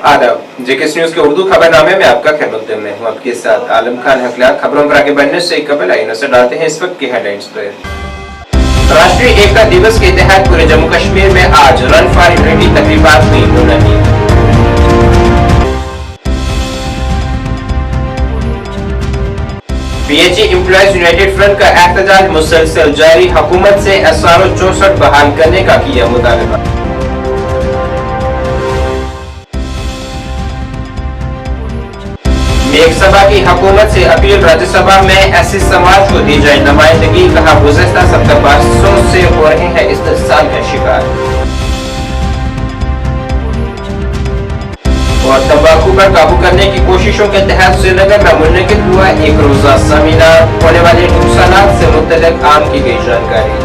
आदाब, JKS news के उर्दू खबरनामे में आपका खैरुद्दीन मैं हूं आपके साथ आलम खान हकला। खबरों पर आगे बढ़ने से कबल आइए नजर डालते हैं इस वक्त की हेडलाइंस पर। राष्ट्रीय एकता दिवस के तहत पूरे जम्मू कश्मीर में आज रन फॉर यूनिटी तकरीबात हुई मुनक्किद। पीएचई एम्प्लॉयज यूनाइटेड फ्रंट का एहतजाज मुसलसल जारी, हुकूमत से SRO 64 बहाल करने का किया मुतालबा। लोकसभा की हुकूमत से अपील, राज्यसभा में एससी समाज को दी जाए नुमाइंदगी, कहा गुज़श्ता 70 बरसों से हो रहे हैं इस साल का शिकार। और तंबाकू पर काबू करने की कोशिशों के तहत श्रीनगर में मुनक्किद हुआ एक रोजा सेमिनार, होने वाले नुकसानात से मुतल्लिक आम की गई जानकारी।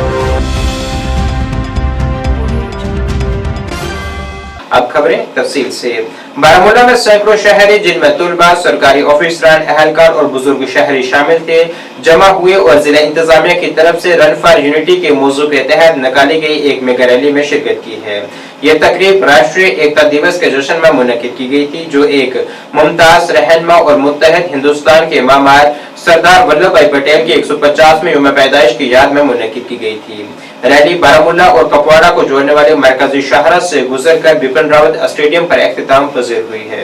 अब खबरें तफसील से। बारामूला में सैकड़ों शहरी, जिनमें तुलबा, सरकारी ऑफिसरान, अहलकार और बुजुर्ग शहरी शामिल थे, जमा हुए और जिला इंतजामिया की तरफ से रन फॉर यूनिटी के मौजू के तहत निकाली गई एक मेगा रैली में शिरकत की है। यह तकरीब राष्ट्रीय एकता दिवस के जश्न में मुनक्किद की गई थी, जो एक मुमताज रहनुमा और मुत्तहद हिंदुस्तान के मामार सरदार वल्लभ भाई पटेल की 150वीं यौम पैदाइश की याद में मुनक्किद की गई थी। रैली बारामूला और कपवाड़ा को जोड़ने वाले मरकजी शाहरा से गुजरकर बिपिन रावत स्टेडियम पर इख्तिताम पजीर हुई है।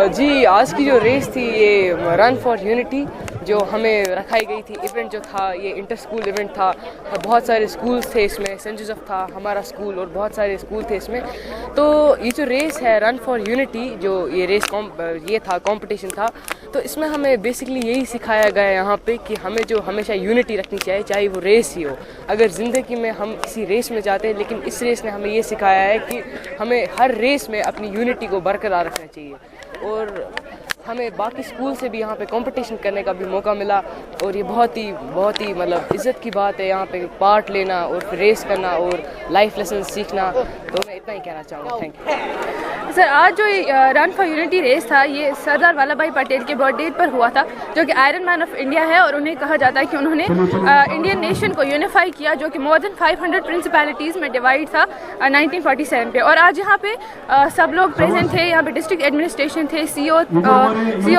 जी, आज की जो रेस थी ये रन फॉर यूनिटी जो हमें रखाई गई थी, इवेंट जो था ये इंटर स्कूल इवेंट था। बहुत सारे स्कूल्स थे इसमें, सेंट जोसेफ था हमारा स्कूल और बहुत सारे स्कूल थे इसमें। तो ये जो रेस है रन फॉर यूनिटी, जो ये रेस ये था कंपटीशन था, तो इसमें हमें बेसिकली यही सिखाया गया यहाँ पे कि हमें जो हमेशा यूनिटी रखनी चाहिए, चाहे वो रेस ही हो। अगर ज़िंदगी में हम किसी रेस में जाते हैं, लेकिन इस रेस ने हमें ये सिखाया है कि हमें हर रेस में अपनी यूनिटी को बरकरार रखना चाहिए। और हमें बाकी स्कूल से भी यहाँ पे कंपटीशन करने का भी मौका मिला और ये बहुत ही मतलब इज़्ज़त की बात है यहाँ पे पार्ट लेना और फिर रेस करना और लाइफ लेसन सीखना। तो मैं इतना ही कहना चाहूँगा। Thank you sir. आज जो रन फॉर यूनिटी रेस था ये सरदार वल्लभ भाई पटेल के बर्थडे पर हुआ था, जो कि आयरन मैन ऑफ इंडिया है और उन्हें कहा जाता है कि उन्होंने इंडियन नेशन को यूनिफाई किया, जो कि मोर देन 500 प्रिंसिपैलिटीज़ में डिवाइड था 1947 पे। और आज यहाँ पे सब लोग प्रेजेंट थे। यहाँ पे डिस्ट्रिक्ट एडमिनिस्ट्रेशन थे, सीओ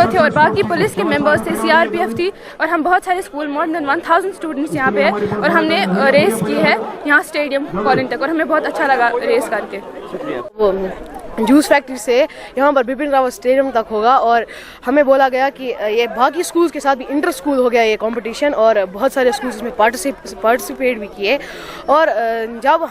थे और बाकी पुलिस के मेंबर्स थे, CRPF थी और हम बहुत सारे स्कूल, मोर देन 1000 स्टूडेंट्स यहाँ पे है और हमने रेस की है यहाँ स्टेडियम कॉलोनी तक और हमें बहुत अच्छा लगा रेस करके। वो जूस फैक्ट्री से यहाँ पर बिपिन रावत स्टेडियम तक होगा और हमें बोला गया कि ये बाकी स्कूल्स के साथ भी इंटर स्कूल हो गया ये कंपटीशन और बहुत सारे स्कूल्स इसमें पार्टिसिपेट भी किए। और जब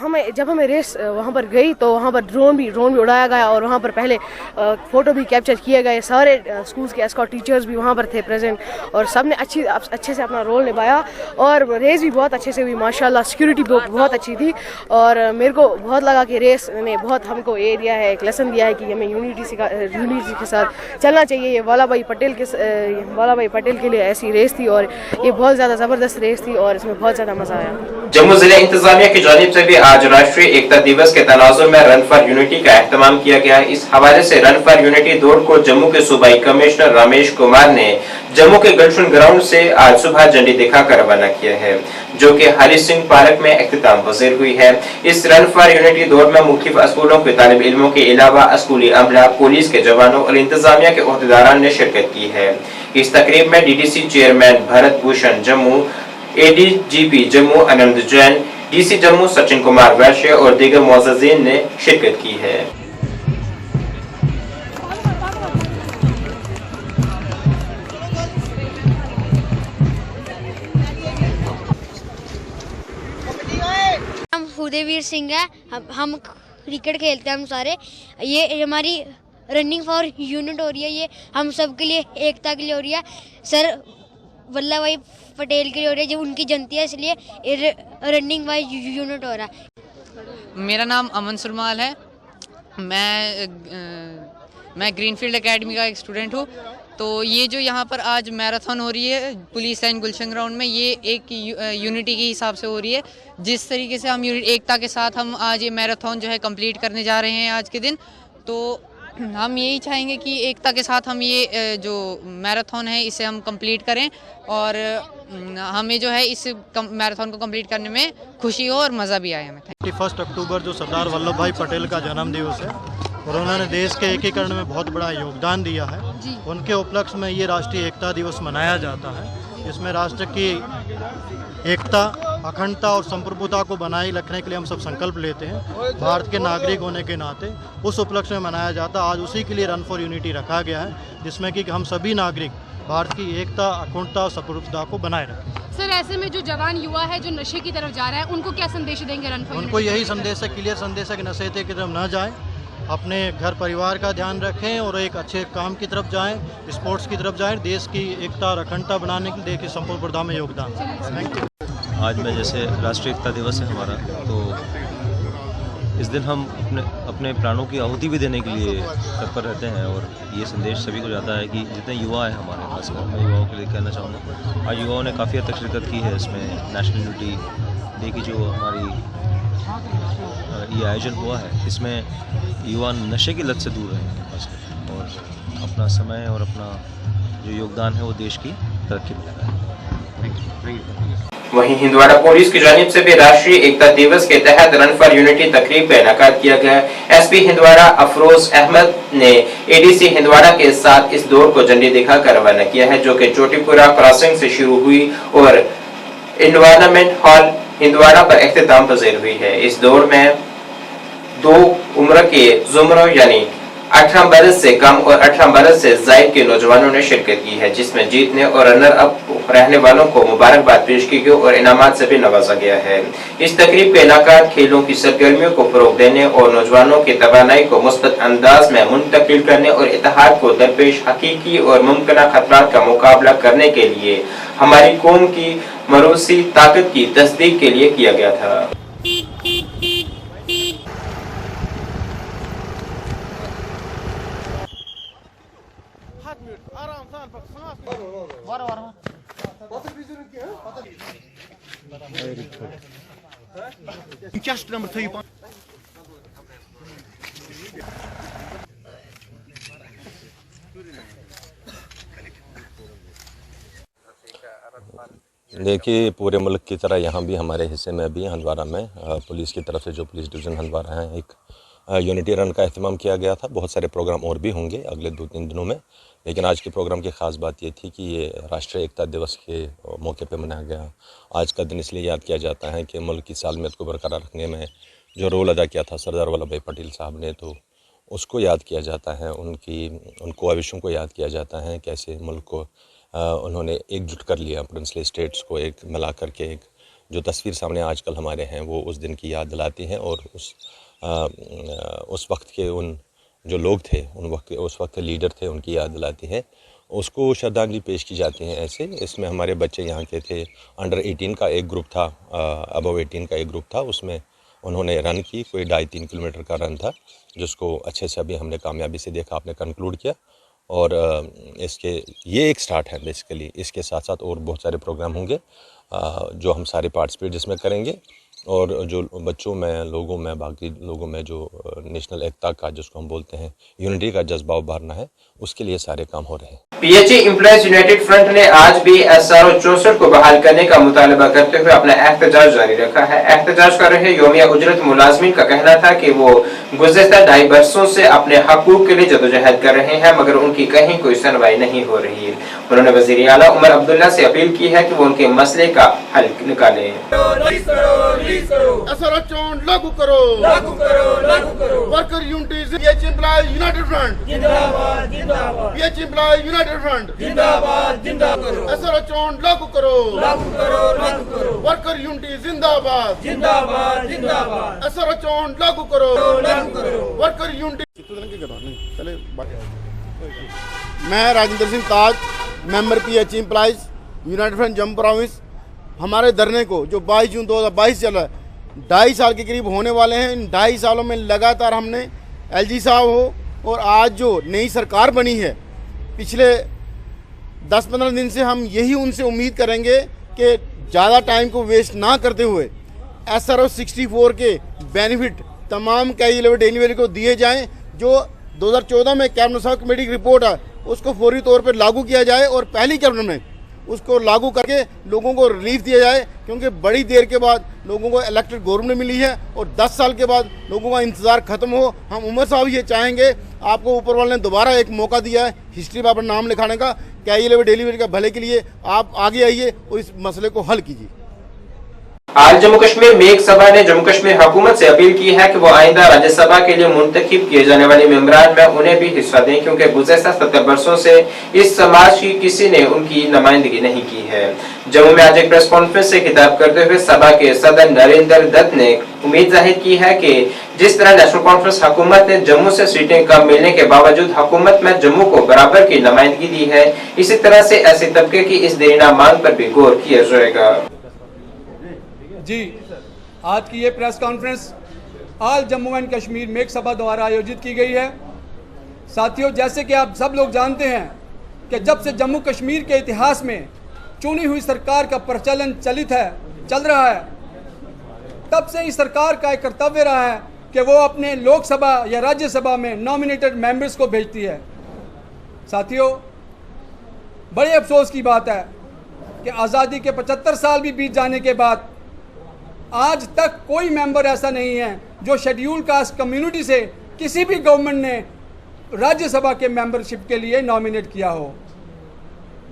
हमें रेस वहाँ पर गई तो वहाँ पर ड्रोन भी उड़ाया गया और वहाँ पर पहले फ़ोटो भी कैप्चर किए गए। सारे स्कूल्स के एस्कॉर्ट टीचर्स भी वहाँ पर थे प्रेजेंट और सब ने अच्छे से अपना रोल निभाया और रेस भी बहुत अच्छे से हुई माशाल्लाह। सिक्योरिटी बहुत अच्छी थी और मेरे को बहुत लगा कि रेस ने बहुत हमको ये दिया है, एक लेसन दिया है कि हमें यूनिटी के साथ चलना चाहिए। ये वल्लभ भाई पटेल के लिए ऐसी रेस थी और ये बहुत ज़्यादा ज़बरदस्त रेस थी और इसमें बहुत ज़्यादा मज़ा आया। जम्मू जिला इंतजामिया की जानिब से भी आज राष्ट्रीय एकता दिवस के तनाजुर में रन फॉर यूनिटी का एहतमाम किया गया। इस हवाले से रन फॉर यूनिटी दौड़ को जम्मू के सूबाई कमिश्नर रमेश कुमार ने जम्मू के गुलशन ग्राउंड से आज सुबह झंडी दिखाकर रवाना किया है, जो कि हरी सिंह पार्क में इख्तिताम पजीर हुई है। इस रन फॉर यूनिटी दौड़ में मुख्तलिफ स्कूलों के तालिब इल्मों के अलावा स्कूली अमला, पुलिस के जवानों और इंतजामिया के ओहदेदारान ने शिरकत की है। इस तकरीब में DDC chairman Bharat Bhushan Jammu, ADGP Jammu Anand Jain, DC Jammu Sachin Kumar Vaishya और दीगर मुअज़्ज़िज़ीन ने शिरकत की है। उदयवीर सिंह है, हम क्रिकेट खेलते हैं हम सारे। ये हमारी रनिंग फॉर यूनिट हो रही है, ये हम सब के लिए एकता के लिए हो रही है। सर वल्लभ भाई पटेल के लिए हो रही है, जब उनकी जयंती है इसलिए रनिंग बाय यूनिट हो रहा है। मेरा नाम अमन सुरमाल है। मैं ग्रीनफील्ड एकेडमी का एक स्टूडेंट हूँ। तो ये जो यहाँ पर आज मैराथन हो रही है पुलिस लाइन गुलशन ग्राउंड में, ये एक यूनिटी के हिसाब से हो रही है। जिस तरीके से हम एकता के साथ हम आज ये मैराथन जो है कंप्लीट करने जा रहे हैं आज के दिन, तो हम यही चाहेंगे कि एकता के साथ हम ये जो मैराथन है इसे हम कंप्लीट करें और हमें जो है इस मैराथन को कंप्लीट करने में खुशी हो और मज़ा भी आए हमें। 31 अक्टूबर जो सरदार वल्लभ भाई पटेल का जन्म दिवस है और उन्होंने देश के एकीकरण में बहुत बड़ा योगदान दिया है, उनके उपलक्ष्य में ये राष्ट्रीय एकता दिवस मनाया जाता है। इसमें राष्ट्र की एकता, अखंडता और संप्रभुता को बनाए रखने के लिए हम सब संकल्प लेते हैं। भारत के नागरिक होने के नाते उस उपलक्ष्य में मनाया जाता है। आज उसी के लिए रन फॉर यूनिटी रखा गया है, जिसमें कि हम सभी नागरिक भारत की एकता, अखंडता और संप्रभुता को बनाए रखें। सर, ऐसे में जो जवान युवा है जो नशे की तरफ जा रहा है, उनको क्या संदेश देंगे रन फॉर यूनिटी? उनको यही संदेश है, क्लियर संदेश है कि नशे की तरफ न जाएं, अपने घर परिवार का ध्यान रखें और एक अच्छे काम की तरफ जाएं, स्पोर्ट्स की तरफ जाएं, देश की एकता और अखंडता बनाने के लिए देश की संप्रभुता में योगदान। Thank you. आज में जैसे राष्ट्रीय एकता दिवस है हमारा, तो इस दिन हम अपने प्राणों की आहुति भी देने के लिए तत्पर रहते हैं और ये संदेश सभी को जाता है कि जितने युवा हैं हमारे पास, मैं युवाओं के लिए कहना चाहूँगा, आज युवाओं ने काफ़ी हद तक शिरकत की है इसमें। नेशनल यूनिटी डे की जो हमारी ये आयोजन हुआ है, इसमें युवा नशे की लत से दूर रहेंगे खास कर और अपना समय और अपना जो योगदान है वो देश की तरक्की में लगाएं। वहीं हिंदवाड़ा पुलिस की जानिब से भी राष्ट्रीय एकता दिवस के तहत रन फॉर यूनिटी तकरीब का इनेकाद किया गया। एसपी हिंदवाड़ा अफरोज अहमद ने एडीसी हिंदवाड़ा के साथ इस दौड़ को झंडी दिखाकर रवाना किया है, जो कि चोटीपुरा क्रॉसिंग से शुरू हुई और एनवायरनमेंट हॉल हिंदवाड़ा पर इख्तिताम पजीर हुई है। इस दौड़ में 2 उम्र के जुमरों यानी 18 बरस से कम और 18 बरस से जायद के नौजवानों ने शिरकत की है, जिसमें जीतने और रनर अप रहने वालों को मुबारकबाद पेश की गई और इनामात से भी नवाजा गया है। इस तकरीब का इनेकाद खेलों की सरगर्मियों को फरोग देने और नौजवानों की तवानाई को मुस्बत अंदाज में मुंतकिल करने और इत्तेहाद को दरपेश हकीकी और मुमकिन खतरात का मुकाबला करने के लिए हमारी कौम की मरूसी ताकत की तस्दीक के लिए किया गया था। देखिए, पूरे मुल्क की तरह यहाँ भी हमारे हिस्से में भी हंदवाड़ा में पुलिस की तरफ से जो पुलिस डिवीज़न हंदवाड़ा है एक यूनिटी रन का अहतमाम किया गया था। बहुत सारे प्रोग्राम और भी होंगे अगले 2-3 दिनों में, लेकिन आज के प्रोग्राम की ख़ास बात ये थी कि ये राष्ट्रीय एकता दिवस के मौके पे मनाया गया। आज का दिन इसलिए याद किया जाता है कि मुल्क की सालमियत को बरकरार रखने में जो रोल अदा किया था सरदार वल्लभ भाई पटेल साहब ने, तो उसको याद किया जाता है, उन ख्वाहिशों को याद किया जाता है, कैसे मुल्क को उन्होंने एकजुट कर लिया, प्रिंसली स्टेट्स को एक मिला करके एक जो तस्वीर सामने आजकल हमारे हैं वो उस दिन की याद दिलाती हैं और उस वक्त के उन जो लोग थे, उस वक्त के लीडर थे, उनकी याद दिलाती है। उसको श्रद्धांजलि पेश की जाती है ऐसे। इसमें हमारे बच्चे यहाँ के थे, अंडर 18 का एक ग्रुप था, अबव 18 का एक ग्रुप था, उसमें उन्होंने रन की, कोई 2.5-3 किलोमीटर का रन था, जिसको अच्छे से अभी हमने कामयाबी से देखा, आपने कंक्लूड किया। और ये एक स्टार्ट है बेसिकली। इसके साथ साथ और बहुत सारे प्रोग्राम होंगे जो हम सारे पार्टिसिपेट जिसमें करेंगे और जो बच्चों में, लोगों में, बाकी लोगों में जो नेशनल एकता का जिसको हम बोलते हैं यूनिटी का जज्बा उभारना है, उसके लिए सारे काम हो रहे हैं। पीएचई एम्प्लॉयज यूनाइटेड फ्रंट ने आज भी एसआरओ 64 को बहाल करने का मुतालबा करते हुए अपना एहतजाज जारी रखा है। एहतजाज कर रहे योमिया उजरत मुलाजमीन का कहना था कि वो गुज़िश्ता 2.5 बरसों से अपने हकूक के लिए जदोजहद कर रहे हैं, मगर उनकी कहीं कोई सुनवाई नहीं हो रही है। उन्होंने वज़ीर आला उमर अब्दुल्ला से अपील की है कि वो उनके मसले का हल निकालें। लागू करो, worker unities, PHE employees united front जिंदाबाद, जिंदाबाद, पीएचई एम्प्लॉयज यूनाइटेड फ्रंट जिंदाबाद, जिंदाबाद, एसआरओ चोन लागू करो, लागू करो, लागू करो, वर्कर यूनिटीज जिंदाबाद, जिंदाबाद, जिंदाबाद, एसआरओ चोन लागू करो, लागू करो, वर्कर यूनिटी। मैं Rajendra Singh Taj, member PHE employees united front Jammu province. हमारे धरने को जो 22 जून 2022 चला है, 2.5 साल के करीब होने वाले हैं। इन 2.5 सालों में लगातार हमने एलजी साहब हो और आज जो नई सरकार बनी है, पिछले 10-15 दिन से हम यही उनसे उम्मीद करेंगे कि ज़्यादा टाइम को वेस्ट ना करते हुए एसआरओ 64 के बेनिफिट तमाम कैजुअल डेलीवरी को दिए जाएं, जो 2014 में कैबिनेट सब कमेटी की रिपोर्ट है, उसको फौरी तौर पर लागू किया जाए और पहली कैबिनेट में उसको लागू करके लोगों को रिलीफ दिया जाए, क्योंकि बड़ी देर के बाद लोगों को इलेक्टेड गवर्नमेंट मिली है और 10 साल के बाद लोगों का इंतज़ार ख़त्म हो। हम उमर साहब ये चाहेंगे, आपको ऊपर वाले ने दोबारा एक मौका दिया है हिस्ट्री में अपना नाम लिखाने का, कैरियर व डिलीवरी का भले के लिए आप आगे आइए और इस मसले को हल कीजिए। आज जम्मू कश्मीर मेघ सभा ने जम्मू कश्मीर हुकूमत से अपील की है कि वो आइंदा राज्यसभा के लिए मुंतखब किए जाने वाले मेंबरान में उन्हें भी हिस्सा दें, क्योंकि गुज़श्ता 70 वर्षों से इस समाज की किसी ने उनकी नुमाइंदगी नहीं की है। जम्मू में आज एक प्रेस कॉन्फ्रेंस से खिताब करते हुए सभा के सदर नरेंद्र दत्त ने उम्मीद जाहिर की है कि जिस तरह नेशनल कॉन्फ्रेंस हुकूमत ने जम्मू से सीटें कम मिलने के बावजूद हुकूमत में जम्मू को बराबर की नुमाइंदगी दी है, इसी तरह से ऐसे तबके की इस देरीना मांग पर भी गौर किया जाएगा। जी, आज की ये press conference all Jammu and Kashmir मेघ सभा द्वारा आयोजित की गई है। साथियों, जैसे कि आप सब लोग जानते हैं कि जब से जम्मू कश्मीर के इतिहास में चुनी हुई सरकार का प्रचलन चल रहा है, तब से इस सरकार का एक कर्तव्य रहा है कि वो अपने लोकसभा या राज्यसभा में नॉमिनेटेड मेंबर्स को भेजती है। साथियों, बड़े अफसोस की बात है कि आज़ादी के 75 साल भी बीत जाने के बाद आज तक कोई मेंबर ऐसा नहीं है जो शेड्यूल कास्ट कम्युनिटी से किसी भी गवर्नमेंट ने राज्यसभा के मेंबरशिप के लिए नॉमिनेट किया हो।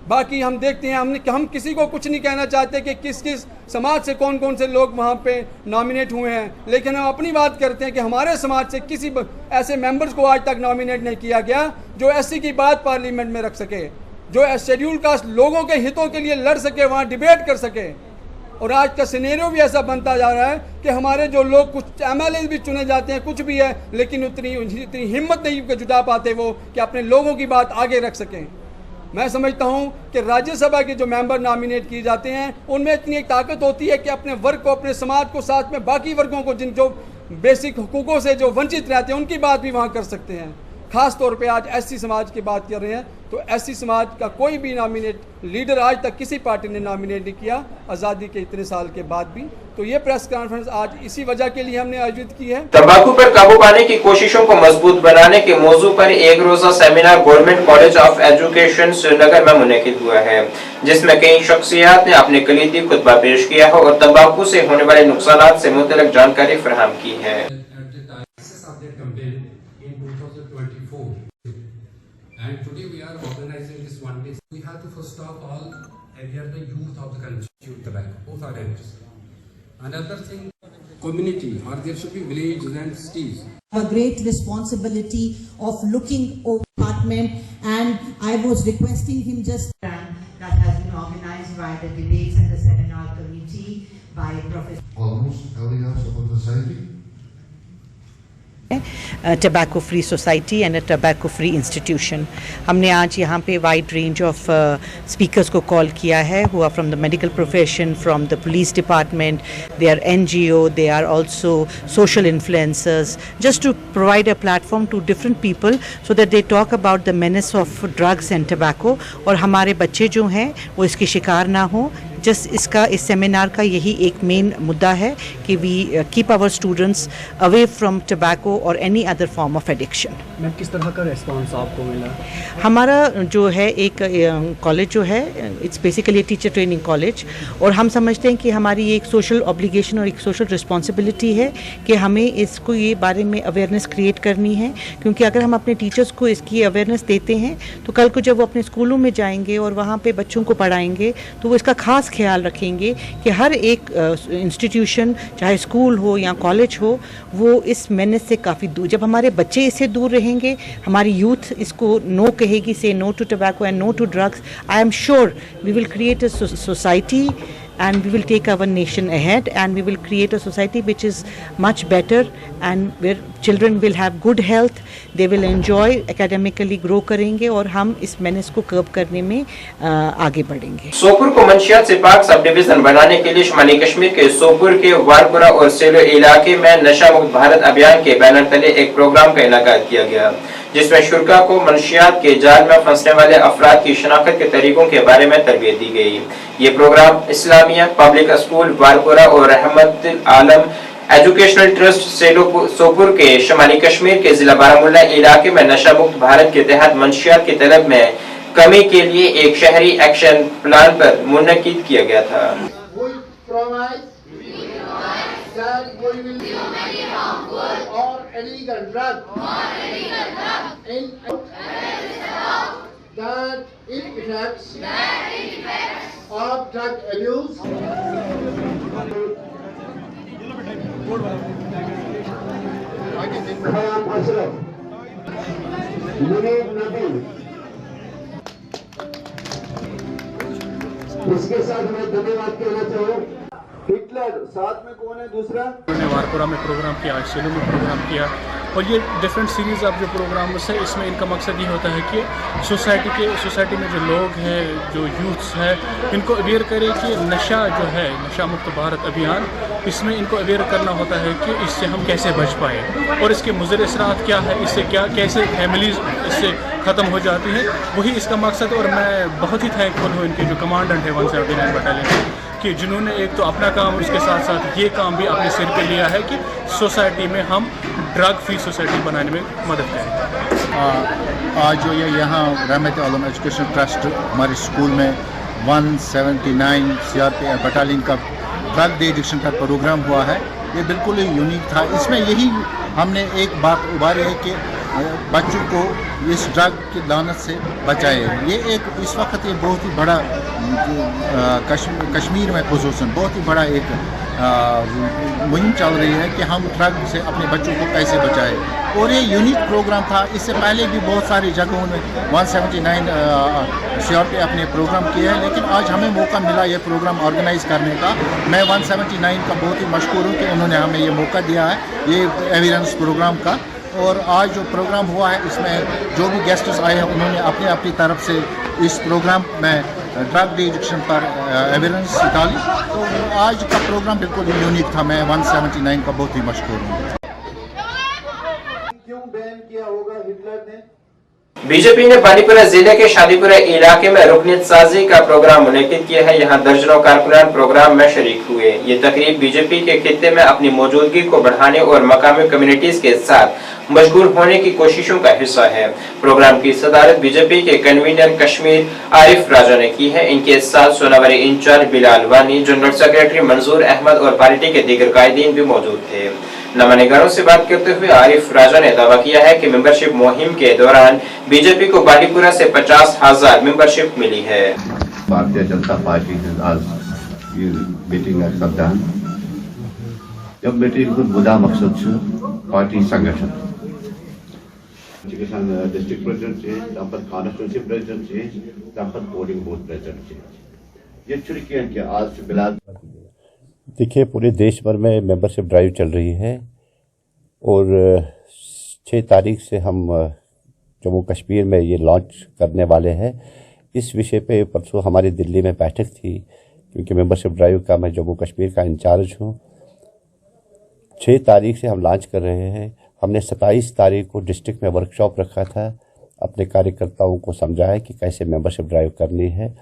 बाकी हम देखते हैं, हम किसी को कुछ नहीं कहना चाहते कि किस किस समाज से कौन कौन से लोग वहाँ पे नॉमिनेट हुए हैं, लेकिन हम अपनी बात करते हैं कि हमारे समाज से किसी ऐसे मेंबर्स को आज तक नॉमिनेट नहीं किया गया जो एससी की बात पार्लियामेंट में रख सके, जो शेड्यूल कास्ट लोगों के हितों के लिए लड़ सके, वहाँ डिबेट कर सके। और आज का सिनेरियो भी ऐसा बनता जा रहा है कि हमारे जो लोग, कुछ एमएलए भी चुने जाते हैं, कुछ भी है, लेकिन इतनी हिम्मत नहीं जुटा पाते वो कि अपने लोगों की बात आगे रख सकें। मैं समझता हूं कि राज्यसभा के जो मेंबर नॉमिनेट किए जाते हैं उनमें इतनी एक ताकत होती है कि अपने वर्ग को, अपने समाज को, साथ में बाकी वर्गों को जो बेसिक हुकूकों से जो वंचित रहते हैं उनकी बात भी वहाँ कर सकते हैं। ख़ास तौर पे आज एससी समाज की बात कर रहे हैं, तो एससी समाज का कोई भी नॉमिनेट लीडर आज तक किसी पार्टी ने नॉमिनेट नहीं किया, आज़ादी के इतने साल के बाद भी। तो ये प्रेस कॉन्फ्रेंस आज इसी वजह के लिए हमने आयोजित की है। तंबाकू पर काबू पाने की कोशिशों को मजबूत बनाने के मौजू पर एक रोजा seminar government college of education Srinagar में मुनक्किद हुआ है, जिसमें कई शख्सियात ने अपने कलीदी खुतबा पेश किया है और तंबाकू से होने वाले नुकसानात से मुतल्लिक जानकारी फराहम की है। And today we are organizing this one day. We have to first of all adhere the youth of the country to tobacco, both are dangerous. Another thing, community, or there should be villages and cities. A great responsibility of looking over department, and I was requesting him just that has been organized by the debates and the seminar committee by Professor. Almost every house of the society. Tobacco free society and a tobacco free institution. हमने आज यहाँ पे wide range of speakers को call किया है, who are from the medical profession, from the police department, they are NGO, they are also social influencers, just to provide a platform to different people so that they talk about the menace of drugs and tobacco, और हमारे बच्चे जो हैं वो इसके शिकार ना हो। जस्ट इस सेमिनार का यही एक मेन मुद्दा है कि we keep our students away from tobacco और any other form of addiction. Ma'am, किस तरह का रिस्पांस आपको मिला? हमारा जो है एक कॉलेज जो है, it's basically teacher training college, और हम समझते हैं कि हमारी एक सोशल ऑब्लिगेशन और एक सोशल रिस्पॉन्सिबिलिटी है कि हमें इसको ये बारे में अवेयरनेस क्रिएट करनी है, क्योंकि अगर हम अपने टीचर्स को इसकी अवेयरनेस देते हैं तो कल को जब वो अपने स्कूलों में जाएंगे और वहाँ पे बच्चों को पढ़ाएंगे तो वो इसका खास ख्याल रखेंगे कि हर एक इंस्टीट्यूशन, चाहे स्कूल हो या कॉलेज हो, वो इस मेनेस से काफ़ी दूर, जब हमारे बच्चे इससे दूर रहेंगे, हमारी यूथ इसको नो कहेगी, say no to tobacco and no to drugs, I am sure we will create a society and we will take our nation ahead, and we will create a society which is much better and where children will have good health, they will enjoy academically, grow करेंगे और हम इस menace को कर्ब करने में आगे बढ़ेंगे। सोपुर को मंशियात से पाक सब डिवीजन बनाने के लिए शुमाली कश्मीर के सोपुर के वारपुरा और सेलो इलाके में नशा मुक्त भारत अभियान के बैनर तले एक प्रोग्राम का इनेकाद किया गया, जिसमें शुरा को मंशियात के जाल में फंसने वाले अफराद की शनाख्त के तरीकों के बारे में तरबियत दी गई। ये प्रोग्राम इस्लामिया पब्लिक स्कूल वारपुरा और रहमत आलम एजुकेशनल ट्रस्ट सोपुर के शमाली कश्मीर के जिला बारामूला इलाके में नशा मुक्त भारत के तहत मंशियात की तलब में कमी के लिए एक शहरी एक्शन प्लान पर मुनक्किद किया गया था। इसके साथ मैं धन्यवाद कहना चाहूँ। हिटलर साथ में कौन है दूसरा? उन्होंने वारपुरा में प्रोग्राम किया, आज सेलू में प्रोग्राम किया और ये डिफरेंट सीरीज़ ऑफ जो प्रोग्राम्स है इसमें इनका मकसद ये होता है कि सोसाइटी में जो लोग हैं, जो यूथ्स हैं, इनको अवेयर करें कि नशा जो है, नशा मुक्त भारत अभियान, इसमें इनको अवेयर करना होता है कि इससे हम कैसे बच पाएँ और इसके मुज़र असरात क्या है, इससे कैसे फैमिलीज़ इससे ख़त्म हो जाती हैं, वही इसका मकसद। और मैं बहुत ही थैंकफुल हूँ इनके जो कमांडेंट है 179 बटालियन कि जिन्होंने एक तो अपना काम और उसके साथ साथ ये काम भी अपने सिर पे लिया है कि सोसाइटी में हम ड्रग फ्री सोसाइटी बनाने में मदद करें। आज जो ये यहाँ रहमत आलम एजुकेशन ट्रस्ट हमारे स्कूल में 179 CRPF बटालियन का ड्रग डे एडिक्शन का प्रोग्राम हुआ है, ये बिल्कुल ही यूनिक था। इसमें यही हमने एक बात उभारी है कि बच्चों को इस ड्रग की लानत से बचाए। ये एक इस वक्त ये बहुत ही बड़ा कश्मीर में खुसूसन बहुत ही बड़ा एक मुहिम चल रही है कि हम ड्रग से अपने बच्चों को कैसे बचाएं और ये यूनिक प्रोग्राम था। इससे पहले भी बहुत सारी जगहों में 179 CRPF अपने प्रोग्राम किए हैं, लेकिन आज हमें मौका मिला ये प्रोग्राम ऑर्गेनाइज करने का। मैं 179 का बहुत ही मशहूर हूँ कि उन्होंने हमें ये मौका दिया है ये अवेयरनेस प्रोग्राम का। और आज जो प्रोग्राम हुआ है इसमें जो भी गेस्ट्स आए हैं उन्होंने अपनी तरफ से इस प्रोग्राम में ड्रग डे एडिक्शन पर अवेयरनेस डाली। तो आज का प्रोग्राम बिल्कुल यूनिक था। मैं 179 का बहुत ही मशहूर हूँ। क्यों बैन किया होगा हिटलर ने? बीजेपी ने बांडीपुरा जिले के शादीपुरा इलाके में रुकनीत साजी का प्रोग्राम मुनक्किद किया है। यहाँ दर्जनों कारकुनान प्रोग्राम में शरीक हुए। ये तकरीब बीजेपी के खित्ते में अपनी मौजूदगी को बढ़ाने और मकामी कम्युनिटीज के साथ मशगूल होने की कोशिशों का हिस्सा है। प्रोग्राम की सदारत बीजेपी के कन्वीनर कश्मीर आरिफ राजा ने की है। इनके साथ सोनावरी इंचार्ज बिलाल वानी, जनरल सेक्रेटरी मंजूर अहमद और पार्टी के दीगर कायदीन भी मौजूद थे। नमानिगारों से बात करते हुए आरिफ राजा ने दावा किया है कि मेंबरशिप मुहिम के दौरान बीजेपी को बांडीपुरा से 50,000 मेंबरशिप मिली है। भारतीय जनता पार्टी ने आज ये मीटिंग सप्ताह जब मीटिंग को बुदा मकसद से पार्टी संगठन डिस्ट्रिक्ट प्रेसिडेंट से कॉन्स्टिट्यूंसी प्रेसिडेंट से पोलिंग बूथ प्रेसिडेंट से ये शुरू किया कि आज से बिलाल। देखिए पूरे देश भर में मेंबरशिप ड्राइव चल रही है और 6 तारीख से हम जम्मू कश्मीर में ये लॉन्च करने वाले हैं। इस विषय पे परसों हमारी दिल्ली में बैठक थी क्योंकि मेंबरशिप ड्राइव का मैं जम्मू कश्मीर का इंचार्ज हूँ। 6 तारीख से हम लॉन्च कर रहे हैं। हमने 27 तारीख को डिस्ट्रिक्ट में वर्कशॉप रखा था, अपने कार्यकर्ताओं को समझाया कि कैसे मेंबरशिप ड्राइव करनी है।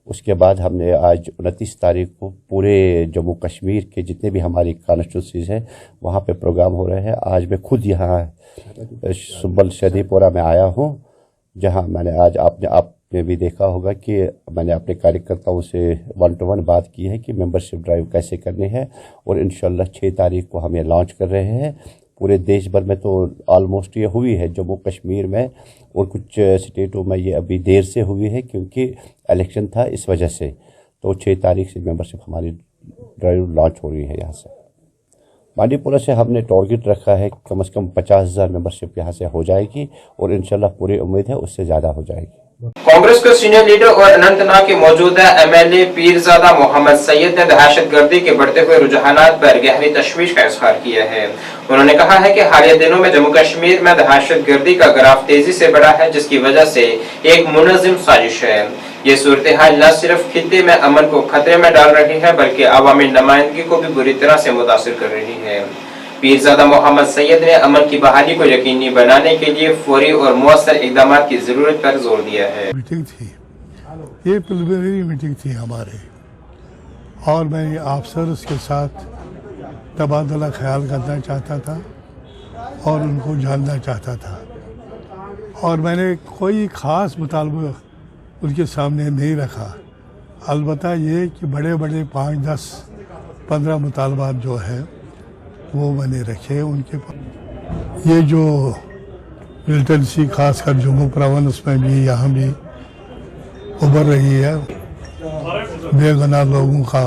उसके बाद हमने आज 29 तारीख को पूरे जम्मू कश्मीर के जितने भी हमारी कॉन्स्टिट्यूंसीज हैं वहाँ पे प्रोग्राम हो रहे हैं। आज मैं खुद यहाँ सुब्बल शदीपुरा में आया हूँ, जहाँ मैंने आज आपने भी देखा होगा कि मैंने अपने कार्यकर्ताओं से 1-to-1 बात की है कि मेंबरशिप ड्राइव कैसे करनी है और इंशाल्लाह 6 तारीख को हम ये लॉन्च कर रहे हैं। पूरे देश भर में तो ऑलमोस्ट ये हुई है, जम्मू कश्मीर में और कुछ स्टेटों में ये अभी देर से हुई है क्योंकि इलेक्शन था, इस वजह से। तो 6 तारीख से मेंबरशिप हमारी ड्राइव लॉन्च हो रही है। यहाँ से बांडीपुरा से हमने टारगेट रखा है कम से कम 50,000 मेंबरशिप यहाँ से हो जाएगी और इंशाल्लाह पूरी उम्मीद है उससे ज़्यादा हो जाएगी। कांग्रेस के सीनियर लीडर और अनंतनाग के मौजूदा MLA पीरजादा मोहम्मद सैयद ने दहशतगर्दी के बढ़ते हुए रुझानात पर गहरी तशवीश का इजहार किया है। उन्होंने कहा है कि हालिया दिनों में जम्मू कश्मीर में दहशतगर्दी का ग्राफ तेजी से बढ़ा है, जिसकी वजह से एक मुनज़्ज़म साजिश है। ये सूरत हाल न सिर्फ खित्ते में अमन को खतरे में डाल रही है बल्कि अवामी नुमाइंदगी को भी बुरी तरह से मुतासिर कर रही है। पीरजादा मोहम्मद सैयद ने अमन की बहाली को यकीनी बनाने के लिए फौरी और मौसर इक़दाम की जरूरत पर जोर दिया है। मीटिंग थी, ये प्रिलिमिनरी मीटिंग थी हमारे, और मैं अफसर के साथ तबादला ख्याल करना चाहता था और उनको जानना चाहता था, और मैंने कोई ख़ास मुतालबा उनके सामने नहीं रखा। अलबत्ता ये कि बड़े बड़े 5, 10, 15 मुतालबात जो है वो मैंने रखे उनके पास। ये जो मिलिटेंसी खासकर जम्मू प्रोविंस में भी यहाँ भी उभर रही है, बेगुनाह लोगों का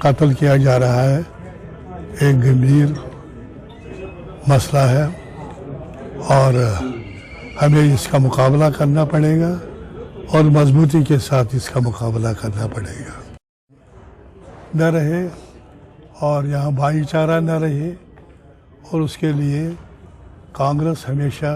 कत्ल किया जा रहा है, एक गंभीर मसला है और हमें इसका मुकाबला करना पड़ेगा और मजबूती के साथ इसका मुकाबला करना पड़ेगा। न रहे और यहाँ भाईचारा न रहे, और उसके लिए कांग्रेस हमेशा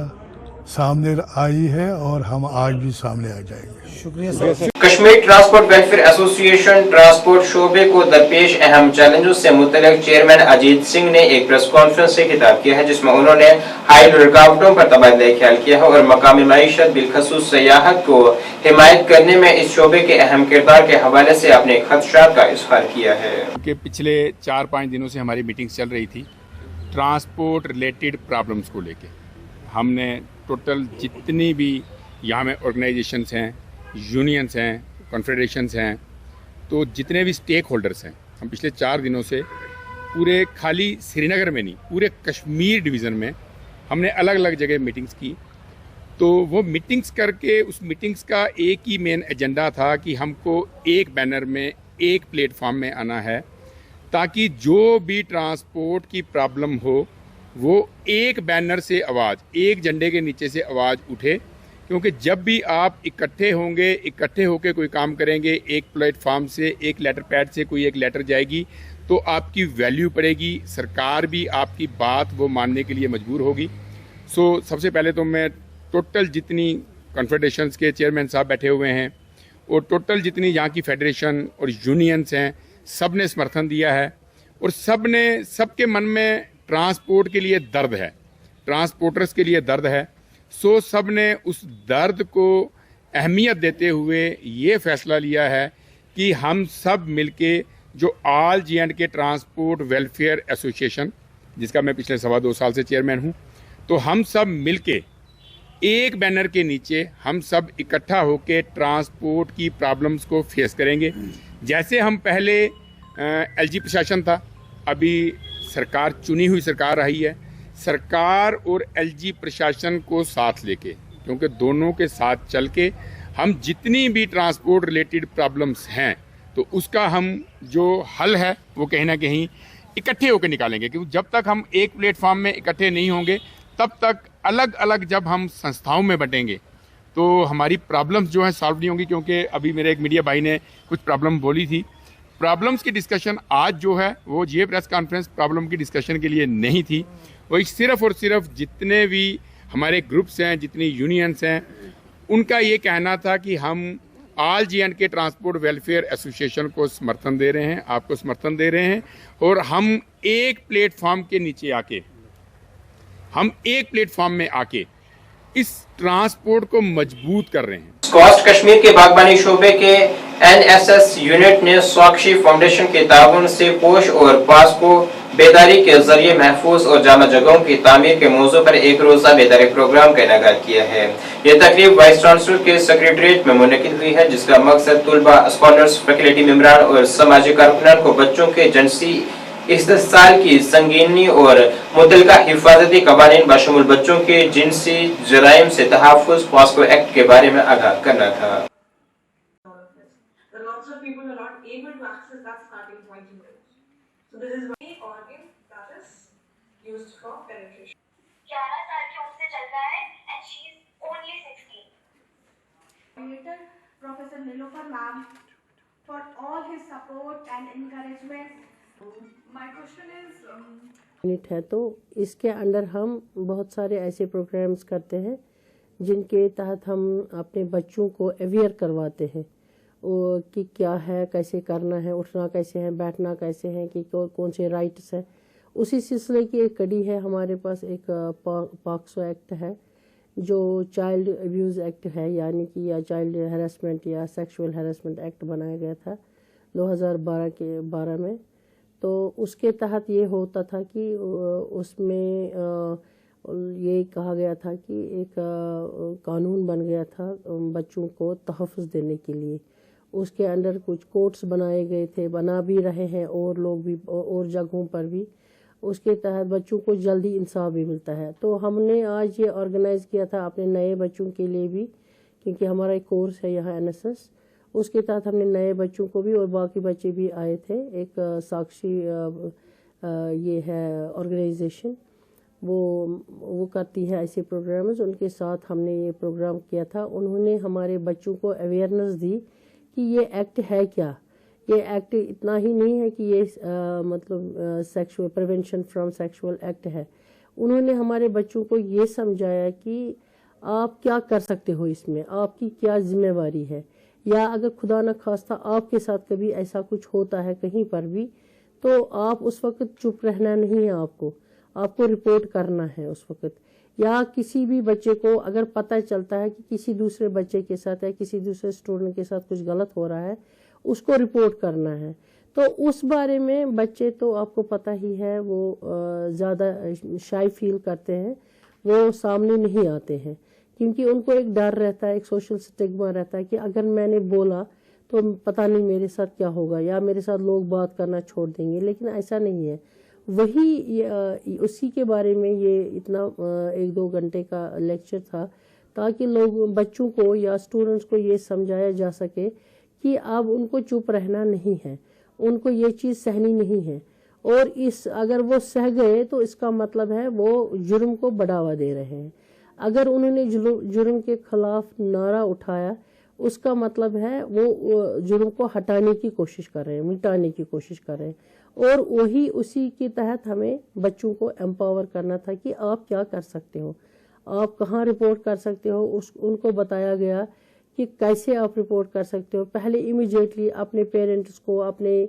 सामने आई है और हम आज भी सामने आ जाएंगे। शुक्रिया sir. Kashmir transport welfare association transport शोबे को दरपेश अहम चैलेंजों से मुतल्लिक चेयरमैन अजीत सिंह ने एक प्रेस कॉन्फ्रेंस से खिताब किया है, जिसमें उन्होंने हाई रुकावटों पर तबादला ख्याल किया है और मकामी मईशत बिलखसूस सयाहत को हिमायत करने में इस शोबे के अहम किरदार के हवाले से अपने खदशात का इजहार किया है। पिछले 4-5 दिनों से हमारी मीटिंग चल रही थी ट्रांसपोर्ट रिलेटेड प्रॉब्लम्स को लेके। हमने टोटल जितनी भी यहाँ में ऑर्गेनाइजेशंस हैं, यूनियंस हैं, कॉन्फेडरेशंस हैं, तो जितने भी स्टेक होल्डर्स हैं, हम पिछले 4 दिनों से पूरे खाली श्रीनगर में नहीं पूरे कश्मीर डिवीज़न में हमने अलग अलग जगह मीटिंग्स की। तो वो मीटिंग्स करके उस मीटिंग्स का एक ही मेन एजेंडा था कि हमको एक बैनर में एक प्लेटफॉर्म में आना है, ताकि जो भी ट्रांसपोर्ट की प्रॉब्लम हो वो एक बैनर से आवाज़, एक झंडे के नीचे से आवाज़ उठे। क्योंकि जब भी आप इकट्ठे होंगे, इकट्ठे होकर कोई काम करेंगे, एक प्लेटफॉर्म से, एक लेटर पैड से कोई एक लेटर जाएगी तो आपकी वैल्यू पड़ेगी, सरकार भी आपकी बात वो मानने के लिए मजबूर होगी। सो सबसे पहले तो मैं टोटल जितनी कॉन्फेडरेशंस के चेयरमैन साहब बैठे हुए हैं और टोटल जितनी यहाँ की फेडरेशन और यूनियंस हैं, सब ने समर्थन दिया है और सबके मन में ट्रांसपोर्ट के लिए दर्द है, ट्रांसपोर्टर्स के लिए दर्द है। सो सब ने उस दर्द को अहमियत देते हुए ये फैसला लिया है कि हम सब मिलके जो all J&K transport welfare association, जिसका मैं पिछले 2.25 साल से चेयरमैन हूँ, तो हम सब मिलके एक बैनर के नीचे हम सब इकट्ठा होकर ट्रांसपोर्ट की प्रॉब्लम्स को फेस करेंगे। जैसे हम पहले LG प्रशासन था, अभी सरकार चुनी हुई सरकार आई है, सरकार और LG प्रशासन को साथ लेके, क्योंकि दोनों के साथ चल के हम जितनी भी ट्रांसपोर्ट रिलेटेड प्रॉब्लम्स हैं तो उसका हम जो हल है वो कहीं ना कहीं इकट्ठे होकर निकालेंगे। क्योंकि जब तक हम एक प्लेटफॉर्म में इकट्ठे नहीं होंगे तब तक अलग अलग जब हम संस्थाओं में बटेंगे तो हमारी प्रॉब्लम्स जो है सॉल्व नहीं होंगी। क्योंकि अभी मेरे एक मीडिया भाई ने कुछ प्रॉब्लम बोली थी, प्रॉब्लम्स की डिस्कशन आज जो है वो ये प्रेस कॉन्फ्रेंस प्रॉब्लम की डिस्कशन के लिए नहीं थी, वही सिर्फ और सिर्फ जितने भी हमारे ग्रुप्स हैं, जितनी यूनियंस हैं, उनका ये कहना था कि हम all J&K transport welfare association को समर्थन दे रहे हैं, आपको समर्थन दे रहे हैं और हम एक प्लेटफॉर्म के नीचे आके, हम एक प्लेटफॉर्म में आके इस ट्रांसपोर्ट को मजबूत कर रहे हैं। स्कॉस्ट कश्मीर के बागबानी शोबे के NSS यूनिट ने साक्षी फाउंडेशन के ताउन से पोश और पास को बेदारी के जरिए महफूज और जामा जगहों की तामीर के मौजू पर एक रोजा बेदारी प्रोग्राम का इनेकाद किया है। यह तकरीब वाइस चांसलर के सेक्रेटरीट में मुनक्किद हुई है, जिसका मकसद तुलबा, स्कॉलर्स, फैकल्टी मेंबरान और समाजी कारकुनान को बच्चों के जिनसी इस्तेसाल की संगीनी और मुतल्लिका हिफाजती कवानीन बशमूल बच्चों के जिनसी जराइम से तहफ़्फ़ुज़ पॉस्को एक्ट के बारे में आगाह करना था। Professor Nilofer ma'am for all his support and encouragement. My question is unit है तो इसके अंडर हम बहुत सारे ऐसे प्रोग्राम्स करते हैं जिनके तहत हम अपने बच्चों को अवेयर करवाते हैं कि क्या है, कैसे करना है, उठना कैसे है, बैठना कैसे है, कि कौन से राइट्स हैं। उसी सिलसिले की एक कड़ी है हमारे पास, एक पॉक्सो एक्ट है जो चाइल्ड अब्यूज़ एक्ट है, यानी कि या चाइल्ड हैरेसमेंट या सेक्सुअल हैरेसमेंट एक्ट बनाया गया था 2012 में। तो उसके तहत ये होता था कि उसमें ये कहा गया था कि एक कानून बन गया था बच्चों को तहफ़्फ़ुज़ देने के लिए। उसके अंडर कुछ कोर्ट्स बनाए गए थे, बना भी रहे हैं और लोग भी और जगहों पर भी। उसके तहत बच्चों को जल्दी इंसाफ भी मिलता है। तो हमने आज ये ऑर्गेनाइज़ किया था अपने नए बच्चों के लिए भी, क्योंकि हमारा एक कोर्स है यहाँ NSS, उसके तहत हमने नए बच्चों को भी और बाकी बच्चे भी आए थे। एक साक्षी ये है ऑर्गेनाइजेशन, वो करती है ऐसे प्रोग्राम्स, उनके साथ हमने ये प्रोग्राम किया था। उन्होंने हमारे बच्चों को अवेयरनेस दी कि ये एक्ट है क्या। ये एक्ट इतना ही नहीं है कि ये मतलब sexual prevention from sexual act है। उन्होंने हमारे बच्चों को ये समझाया कि आप क्या कर सकते हो, इसमें आपकी क्या जिम्मेवारी है, या अगर खुदा न खास्ता आपके साथ कभी ऐसा कुछ होता है कहीं पर भी, तो आप उस वक्त चुप रहना नहीं है, आपको रिपोर्ट करना है उस वक्त। या किसी भी बच्चे को अगर पता चलता है कि किसी दूसरे बच्चे के साथ या किसी दूसरे स्टूडेंट के साथ कुछ गलत हो रहा है, उसको रिपोर्ट करना है। तो उस बारे में बच्चे तो आपको पता ही है वो ज़्यादा शाई फील करते हैं, वो सामने नहीं आते हैं, क्योंकि उनको एक डर रहता है, एक सोशल स्टिग्मा रहता है कि अगर मैंने बोला तो पता नहीं मेरे साथ क्या होगा, या मेरे साथ लोग बात करना छोड़ देंगे। लेकिन ऐसा नहीं है। वही उसी के बारे में ये इतना 1-2 घंटे का लेक्चर था, ताकि लोग बच्चों को या स्टूडेंट्स को ये समझाया जा सके कि अब उनको चुप रहना नहीं है, उनको ये चीज़ सहनी नहीं है। और अगर वो सह गए तो इसका मतलब है वो जुर्म को बढ़ावा दे रहे हैं। अगर उन्होंने जुर्म के खिलाफ नारा उठाया, उसका मतलब है वो जुर्म को हटाने की कोशिश कर रहे हैं, मिटाने की कोशिश कर रहे हैं। और उसी के तहत हमें बच्चों को एम्पावर करना था कि आप क्या कर सकते हो, आप कहाँ रिपोर्ट कर सकते हो। उनको बताया गया कि कैसे आप रिपोर्ट कर सकते हो। पहले इमीडिएटली अपने पेरेंट्स को, अपने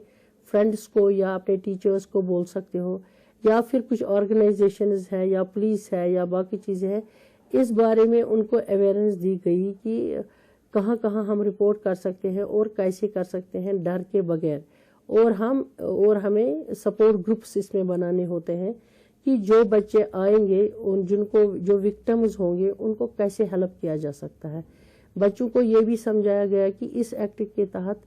फ्रेंड्स को या अपने टीचर्स को बोल सकते हो, या फिर कुछ ऑर्गेनाइजेशंस है या पुलिस है या बाकी चीज़ें हैं। इस बारे में उनको अवेयरनेस दी गई कि कहाँ कहाँ हम रिपोर्ट कर सकते हैं और कैसे कर सकते हैं डर के बगैर। और हमें सपोर्ट ग्रुप्स इसमें बनाने होते हैं कि जो बच्चे आएंगे जो विक्टिम्स होंगे उनको कैसे हेल्प किया जा सकता है। बच्चों को ये भी समझाया गया कि इस एक्ट के तहत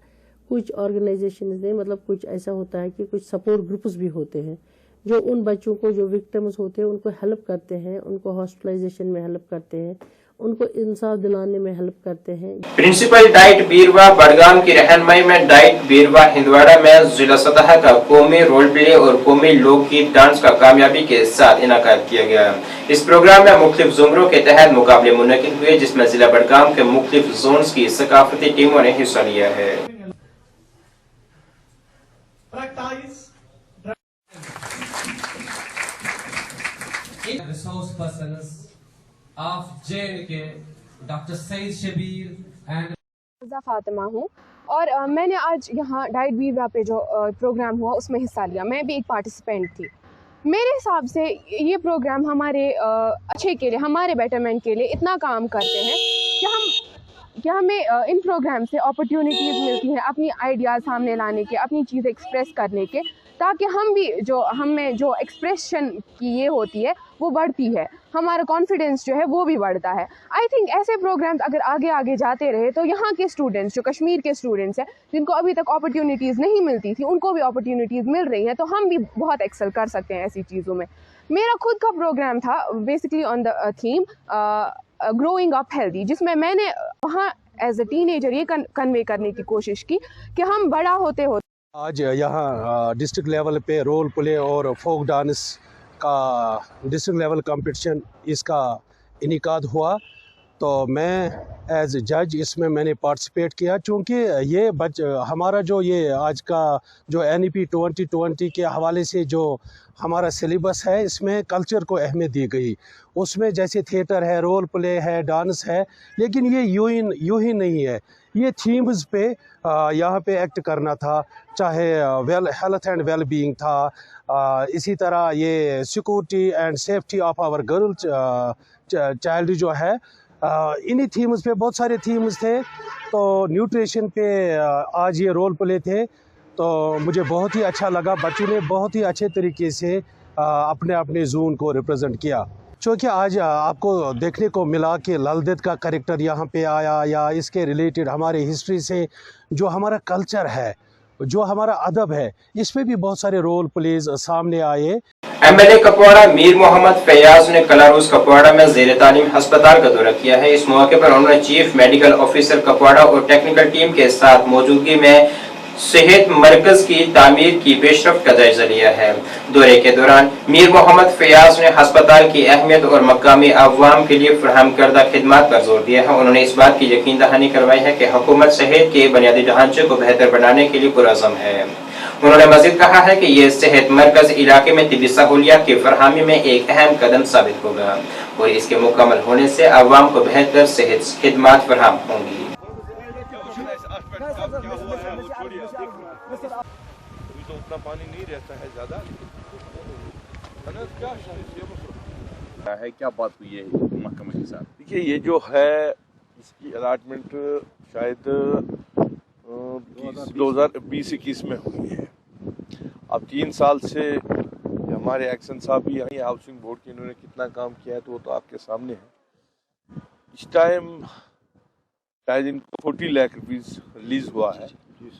कुछ ऑर्गेनाइजेशन ने, मतलब कुछ ऐसा होता है कि कुछ सपोर्ट ग्रुप्स भी होते हैं जो उन बच्चों को जो विक्टिम्स होते हैं उनको हेल्प करते हैं, उनको हॉस्पिटलाइजेशन में हेल्प करते हैं, उनको इंसाफ दिलाने में हेल्प करते हैं। प्रिंसिपल डाइट बीरवा बड़गाम की रहनुमाई में डाइट बीरवा हिंदवाड़ा में जिला सतह का कौमी रोल प्ले और कौमी लोकगीत डांस का कामयाबी के साथ इनाकाद किया गया। इस प्रोग्राम में मुख्तलिफ जुमरों के तहत मुकाबले मुनक्किद हुए, जिसमें जिला बड़गाम के मुख्तलिफ जोन्स की सकाफती टीमों ने हिस्सा लिया है। Resource persons of J&K, Dr. Said Shabir and Fatima हूँ और मैंने आज यहाँ डाइट बीरवा पे जो प्रोग्राम हुआ उसमें हिस्सा लिया। मैं भी एक पार्टिसिपेंट थी। मेरे हिसाब से ये प्रोग्राम हमारे अच्छे के लिए, हमारे बेटरमेंट के लिए इतना काम करते हैं कि हमें इन प्रोग्राम से अपॉर्चुनिटीज़ मिलती हैं अपनी आइडियाज़ सामने लाने के, अपनी चीज़ एक्सप्रेस करने के, ताकि हम भी हमें जो एक्सप्रेशन की ये होती है वो बढ़ती है, हमारा कॉन्फिडेंस जो है वो भी बढ़ता है। आई थिंक ऐसे प्रोग्राम्स अगर आगे आगे जाते रहे तो यहाँ के स्टूडेंट्स, जो कश्मीर के स्टूडेंट्स हैं जिनको अभी तक अपॉर्चुनिटीज़ नहीं मिलती थी, उनको भी अपॉर्चुनिटीज़ मिल रही हैं, तो हम भी बहुत एक्सेल कर सकते हैं ऐसी चीज़ों में। मेरा खुद का प्रोग्राम था basically on the theme growing up healthy, जिसमें मैंने वहाँ एज अ टीनेजर ये कन्वे करने की कोशिश की कि हम बड़ा होते होते आज यहाँ डिस्ट्रिक्ट लेवल पे रोल प्ले और फोक डांस का डिस्ट्रिक्ट लेवल कंपटीशन इसका इनेकाद हुआ, तो मैं एज जज इसमें मैंने पार्टिसिपेट किया। चूँकि ये हमारा जो ये आज का जो NEP 2020 के हवाले से जो हमारा सिलेबस है, इसमें कल्चर को अहमियत दी गई। उसमें जैसे थिएटर है, रोल प्ले है, डांस है, लेकिन ये यूँ ही नहीं है, ये थीम्स पे यहाँ पे एक्ट करना था, चाहे हेल्थ एंड वेल बीइंग था, इसी तरह ये security and safety of our girl child जो है, इन्हीं थीम्स पे बहुत सारे थीम्स थे। तो न्यूट्रिशन पे आज ये रोल प्ले थे। तो मुझे बहुत ही अच्छा लगा। बच्चों ने बहुत ही अच्छे तरीके से अपने अपने जोन को रिप्रेजेंट किया। क्योंकि आज आपको देखने को मिला कि ललदेद का कैरेक्टर यहाँ पे आया, या इसके रिलेटेड हमारे हिस्ट्री से जो हमारा कल्चर है, जो हमारा अदब है, इसमें भी बहुत सारे रोल प्लेज सामने आए। एमएलए कपवाड़ा मीर मोहम्मद फैयाज ने कलारूस कपवाड़ा में जेर तालीम अस्पताल का दौरा किया है। इस मौके पर उन्होंने चीफ मेडिकल ऑफिसर कपवाड़ा और टेक्निकल टीम के साथ मौजूदगी में सेहत मरकज की तामीर की पेशरफ्त का जायजा लिया है। दौरे के दौरान मीर मोहम्मद फैयाज ने अस्पताल की अहमियत और मकामी अवाम के लिए फराहम करदा खिदमात पर जोर दिया है। उन्होंने इस बात की यकीन दहानी करवाई है कि हुकूमत सेहत के बुनियादी ढांचे को बेहतर बनाने के लिए पुरअज़्म है। उन्होंने मजीद कहा है कि ये सेहत मरकज इलाके में तिब्बी सहूलियात की फरहमी में एक अहम कदम साबित होगा और इसके मुकम्मल होने से अवाम को बेहतर सेहत खिदमात फराहम होंगी। तो उतना पानी नहीं रहता है ज़्यादा है। क्या बात हुई है महकमे के साथ? देखिए, ये जो है इसकी अलाटमेंट शायद 2020-21 में हुई है। अब 3 साल से हमारे एक्शन साहब भी यहाँ हाउसिंग बोर्ड के इन्होंने कितना काम किया है तो वो तो आपके सामने है। इस टाइम शायद इनको 40 लाख रुपीज़ रिलीज़ हुआ है।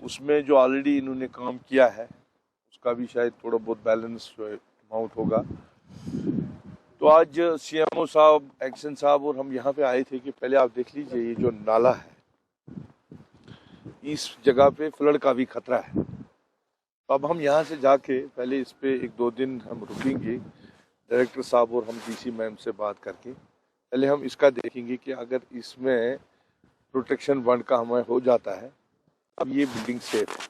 उसमें जो ऑलरेडी इन्होंने काम किया है उसका भी शायद थोड़ा बहुत बैलेंस अमाउंट होगा। तो आज सीएमओ साहब, एक्शन साहब और हम यहाँ पे आए थे कि पहले आप देख लीजिए ये जो नाला है, इस जगह पे फ्लड का भी खतरा है। तो अब हम यहाँ से जाके पहले इस पे 1-2 दिन हम रुकेंगे, डायरेक्टर साहब और हम डीसी मैम से बात करके पहले हम इसका देखेंगे कि अगर इसमें प्रोटेक्शन बंड का हमें हो जाता है अब ये बिल्डिंग सेफ है।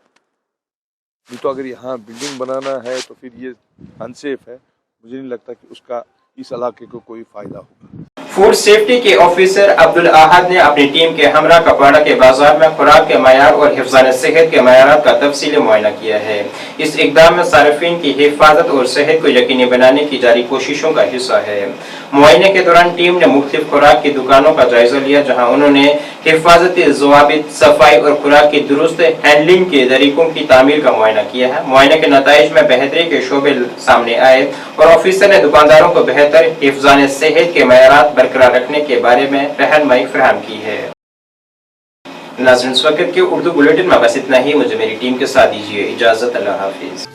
नहीं तो अगर यहाँ बिल्डिंग बनाना है तो फिर ये अनसेफ है। मुझे नहीं लगता कि उसका इस इलाके को कोई फायदा होगा। फूड सेफ्टी के ऑफिसर अब्दुल अहद ने अपनी टीम के हमरा कपवाड़ा के बाजार में खुराक के मयार और हिफ्ज़ान सेहत के मयारात का तफसीली मुआयना किया है। इस इक़दाम में सार्फिन की हिफाजत और सेहत को यकीनी बनाने की जारी कोशिशों का हिस्सा है। मुआयने के दौरान टीम ने मुख्तलिफ खुराक की दुकानों का जायजा लिया, जहाँ उन्होंने हिफाजती ज़वाबित, सफाई और खुराक की दुरुस्त हैंडलिंग के तरीकों की तामीर का मुआयना किया है। मुआयने के नताइज में बेहतरी के शोबे सामने आए और ऑफिसर ने दुकानदारों को बेहतर हिफ्ज़ान सेहत के मयारात बरकरार रखने के बारे में रहनुमाई फराहम की है। नाज़रीन, इस वक्त के उर्दू बुलेटिन में बस इतना ही। मुझे मेरी टीम के साथ दीजिए इजाजत। अल्लाह हाफिज।